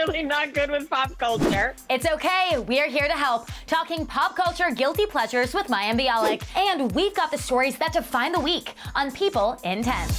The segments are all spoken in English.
really not good with pop culture. It's okay, we're here to help, talking pop culture guilty pleasures with Mayim Bialik. And we've got the stories that define the week on People in 10.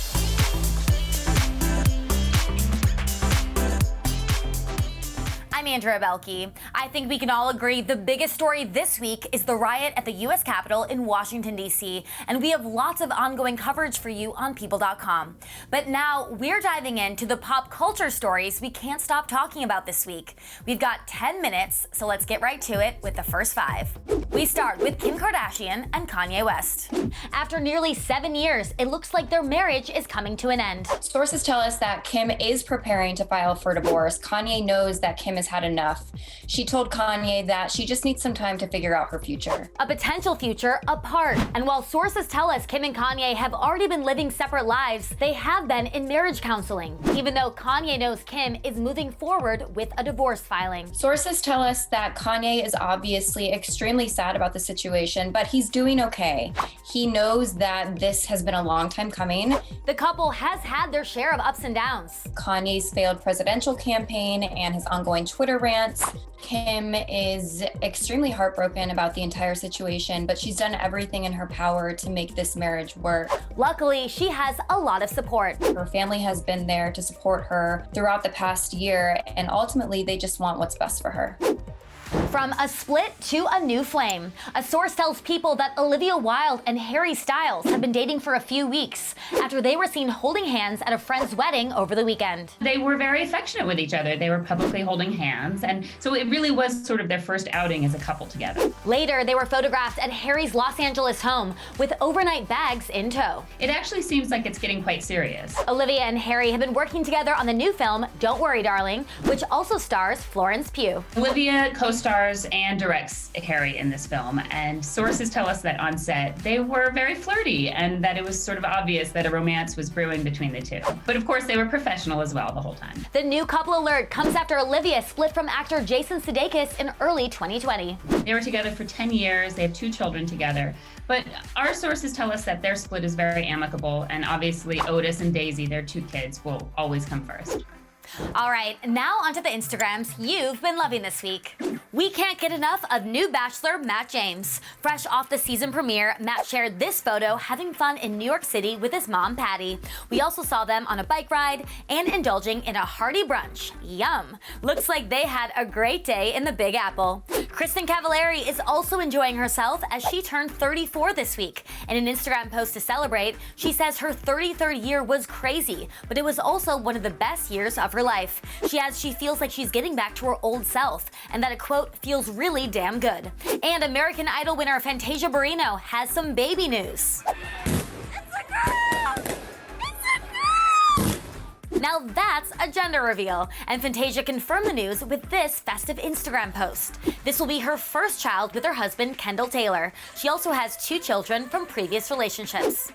I'm Andrea Belke. I think we can all agree the biggest story this week is the riot at the U.S. Capitol in Washington, D.C., and we have lots of ongoing coverage for you on People.com. But now we're diving into the pop culture stories we can't stop talking about this week. We've got 10 minutes, so let's get right to it with the first 5. We start with Kim Kardashian and Kanye West. After nearly 7 years, it looks like their marriage is coming to an end. Sources tell us that Kim is preparing to file for divorce. Kanye knows that Kim has had enough. She told Kanye that she just needs some time to figure out her future. A potential future apart. And while sources tell us Kim and Kanye have already been living separate lives, they have been in marriage counseling, even though Kanye knows Kim is moving forward with a divorce filing. Sources tell us that Kanye is obviously extremely sad about the situation, but he's doing okay. He knows that this has been a long time coming. The couple has had their share of ups and downs. Kanye's failed presidential campaign and his ongoing Twitter rants. Kim is extremely heartbroken about the entire situation, but she's done everything in her power to make this marriage work. Luckily, she has a lot of support. Her family has been there to support her throughout the past year, and ultimately they just want what's best for her. From a split to a new flame, a source tells People that Olivia Wilde and Harry Styles have been dating for a few weeks after they were seen holding hands at a friend's wedding over the weekend. They were very affectionate with each other. They were publicly holding hands, and so it really was sort of their first outing as a couple together. Later, they were photographed at Harry's Los Angeles home with overnight bags in tow. It actually seems like it's getting quite serious. Olivia and Harry have been working together on the new film, Don't Worry, Darling, which also stars Florence Pugh. Olivia co-stars and directs Harry in this film, and sources tell us that on set they were very flirty and that it was sort of obvious that a romance was brewing between the two. But of course they were professional as well the whole time. The new couple alert comes after Olivia split from actor Jason Sudeikis in early 2020. They were together for 10 years, they have 2 children together. But our sources tell us that their split is very amicable, and obviously Otis and Daisy, their 2 kids, will always come first. All right, now onto the Instagrams you've been loving this week. We can't get enough of new Bachelor Matt James. Fresh off the season premiere, Matt shared this photo having fun in New York City with his mom, Patty. We also saw them on a bike ride and indulging in a hearty brunch. Yum! Looks like they had a great day in the Big Apple. Kristen Cavallari is also enjoying herself as she turned 34 this week. In an Instagram post to celebrate, she says her 33rd year was crazy, but it was also one of the best years of her life. She adds she feels like she's getting back to her old self, and that a quote feels really damn good. And American Idol winner Fantasia Barrino has some baby news. It's a girl! It's a girl! Now that's a gender reveal, and Fantasia confirmed the news with this festive Instagram post. This will be her first child with her husband, Kendall Taylor. She also has 2 children from previous relationships.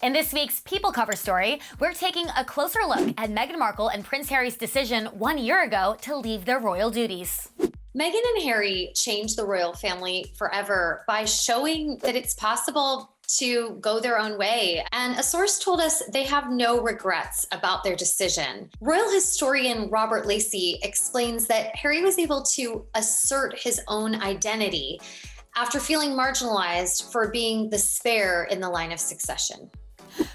In this week's People cover story, we're taking a closer look at Meghan Markle and Prince Harry's decision 1 year ago to leave their royal duties. Meghan and Harry changed the royal family forever by showing that it's possible to go their own way. And a source told us they have no regrets about their decision. Royal historian Robert Lacey explains that Harry was able to assert his own identity after feeling marginalized for being the spare in the line of succession.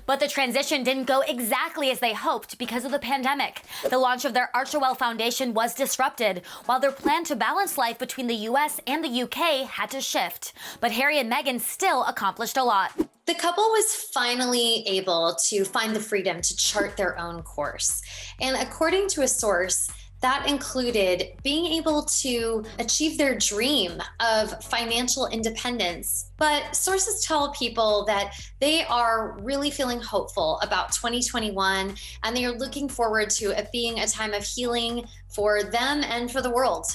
But the transition didn't go exactly as they hoped because of the pandemic. The launch of their Archewell Foundation was disrupted, while their plan to balance life between the US and the UK had to shift. But Harry and Meghan still accomplished a lot. The couple was finally able to find the freedom to chart their own course. And according to a source, that included being able to achieve their dream of financial independence. But sources tell People that they are really feeling hopeful about 2021, and they are looking forward to it being a time of healing for them and for the world.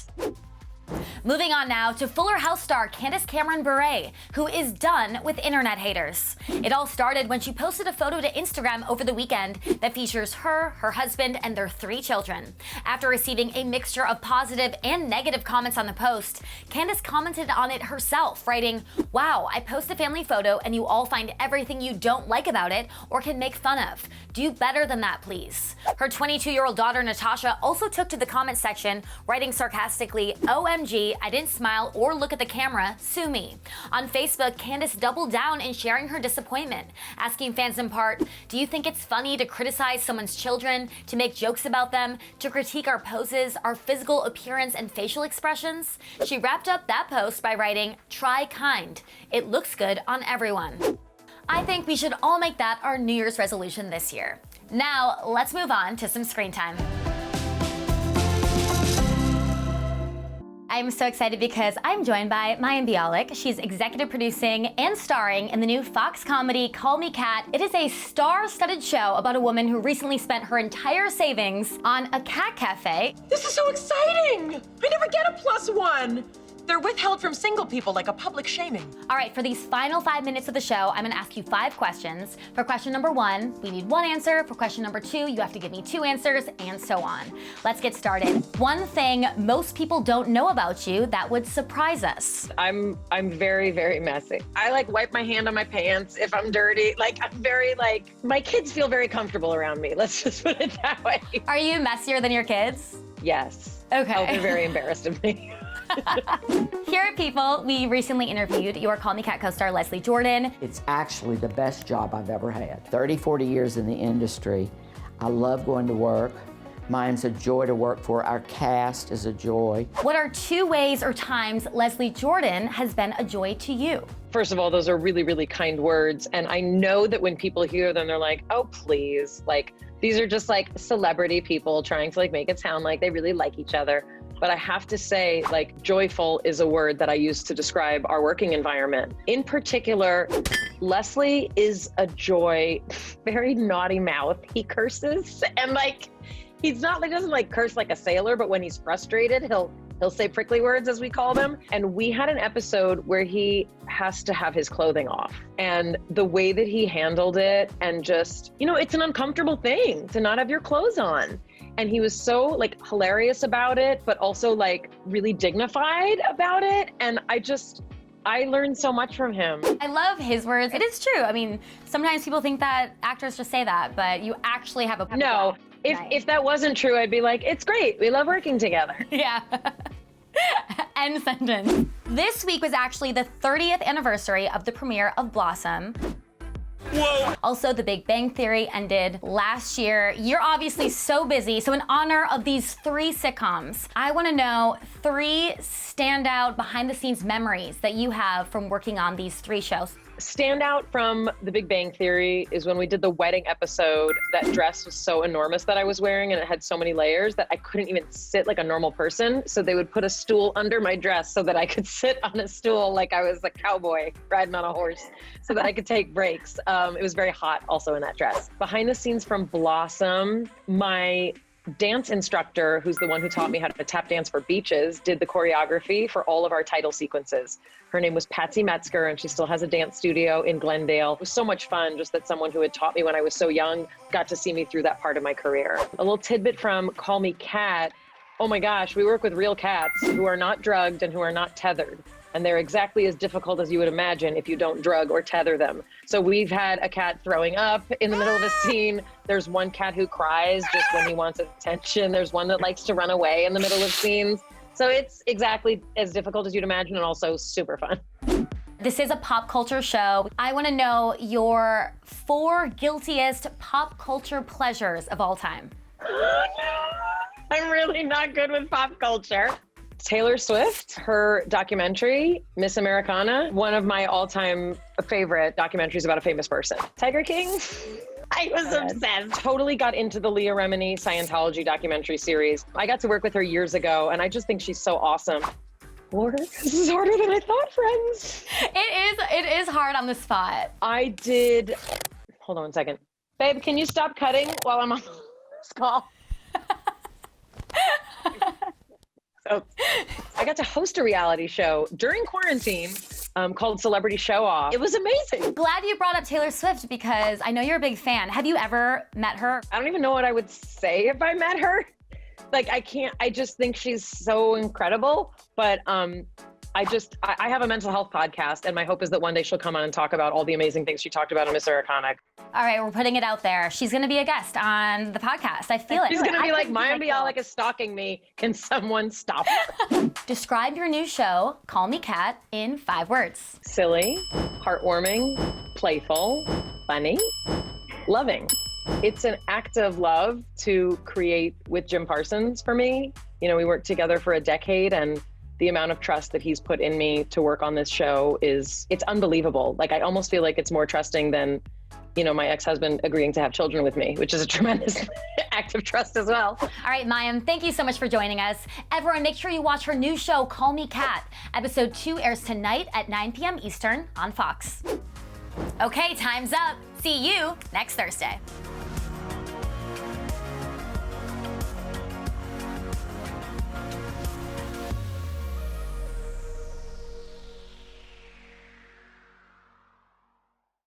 Moving on now to Fuller House star Candace Bure, who is done with internet haters. It all started when she posted a photo to Instagram over the weekend that features her husband, and their 3 children. After receiving a mixture of positive and negative comments on the post, Candace commented on it herself, writing, "Wow, I post a family photo and you all find everything you don't like about it or can make fun of. Do better than that, please." Her 22-year-old daughter Natasha also took to the comment section, writing sarcastically, "OMG, I didn't smile or look at the camera, sue me." On Facebook, Candace doubled down in sharing her disappointment, asking fans in part, "Do you think it's funny to criticize someone's children, to make jokes about them, to critique our poses, our physical appearance and facial expressions?" She wrapped up that post by writing, "Try kind. It looks good on everyone." I think we should all make that our New Year's resolution this year. Now, let's move on to some screen time. I'm so excited because I'm joined by Mayim Bialik. She's executive producing and starring in the new Fox comedy Call Me Cat. It is a star-studded show about a woman who recently spent her entire savings on a cat cafe. This is so exciting! I never get a +1. They're withheld from single people like a public shaming. All right, for these final 5 minutes of the show, I'm gonna ask you 5 questions. For question number 1, we need 1 answer. For question number 2, you have to give me 2 answers, and so on. Let's get started. One thing most people don't know about you that would surprise us. I'm very, very messy. I wipe my hand on my pants if I'm dirty. I'm very my kids feel very comfortable around me. Let's just put it that way. Are you messier than your kids? Yes. Okay. Oh, they're very embarrassed of me. Here at People, we recently interviewed your Call Me Cat co-star Leslie Jordan. It's actually the best job I've ever had. 30, 40 years in the industry. I love going to work. Mine's a joy to work for. Our cast is a joy. What are 2 ways or times Leslie Jordan has been a joy to you? First of all, those are really, really kind words. And I know that when people hear them, they're like, oh, please. These are just celebrity people trying to make it sound like they really like each other. But I have to say, joyful is a word that I use to describe our working environment. In particular, Leslie is a joy, very naughty mouth. He curses and he's not doesn't curse like a sailor, but when he's frustrated, he'll say prickly words, as we call them. And we had an episode where he has to have his clothing off. And the way that he handled it, and just, it's an uncomfortable thing to not have your clothes on. And he was so hilarious about it, but also really dignified about it. And I learned so much from him. I love his words. It is true. I mean, sometimes people think that actors just say that, but you actually have a No, if that wasn't true, I'd be like, it's great. We love working together. Yeah. End sentence. This week was actually the 30th anniversary of the premiere of Blossom. Whoa. Also, The Big Bang Theory ended last year. You're obviously so busy. So in honor of these 3 sitcoms, I want to know 3 standout behind-the-scenes memories that you have from working on these 3 shows. Standout from The Big Bang Theory is when we did the wedding episode. That dress was so enormous that I was wearing, and it had so many layers that I couldn't even sit like a normal person. So they would put a stool under my dress so that I could sit on a stool like I was a cowboy riding on a horse, so that I could take breaks. It was very hot also in that dress. Behind the scenes from Blossom, my dance instructor, who's the one who taught me how to tap dance for beaches, did the choreography for all of our title sequences. Her name was Patsy Metzger, and she still has a dance studio in Glendale. It was so much fun just that someone who had taught me when I was so young got to see me through that part of my career. A little tidbit from Call Me Cat. Oh my gosh, we work with real cats who are not drugged and who are not tethered. And they're exactly as difficult as you would imagine if you don't drug or tether them. So we've had a cat throwing up in the middle of a scene. There's one cat who cries just when he wants attention. There's one that likes to run away in the middle of scenes. So it's exactly as difficult as you'd imagine, and also super fun. This is a pop culture show. I want to know your 4 guiltiest pop culture pleasures of all time. I'm really not good with pop culture. Taylor Swift, her documentary, Miss Americana, one of my all-time favorite documentaries about a famous person. Tiger King, I was obsessed. Totally got into the Leah Remini Scientology documentary series. I got to work with her years ago, and I just think she's so awesome. Lord, this is harder than I thought, friends. It is hard on the spot. I did, hold on one second. Babe, can you stop cutting while I'm on this call? So I got to host a reality show during quarantine called Celebrity Show Off. It was amazing. Glad you brought up Taylor Swift because I know you're a big fan. Have you ever met her? I don't even know what I would say if I met her. Like, I just think she's so incredible. But I have a mental health podcast, and my hope is that one day she'll come on and talk about all the amazing things she talked about on Mr. Iconic. All right, we're putting it out there. She's going to be a guest on the podcast. I feel it. She's going to be like, Mayim Bialik is stalking me. Can someone stop her? Describe your new show, Call Me Kat, in 5 words. Silly, heartwarming, playful, funny, loving. It's an act of love to create with Jim Parsons for me. You know, we worked together for a decade, and the amount of trust that he's put in me to work on this show it's unbelievable. Like, I almost feel like it's more trusting than, you know, my ex-husband agreeing to have children with me, which is a tremendous act of trust as well. All right, Mayim, thank you so much for joining us. Everyone, make sure you watch her new show, Call Me Kat. Episode 2 airs tonight at 9 p.m. Eastern on Fox. Okay, time's up. See you next Thursday.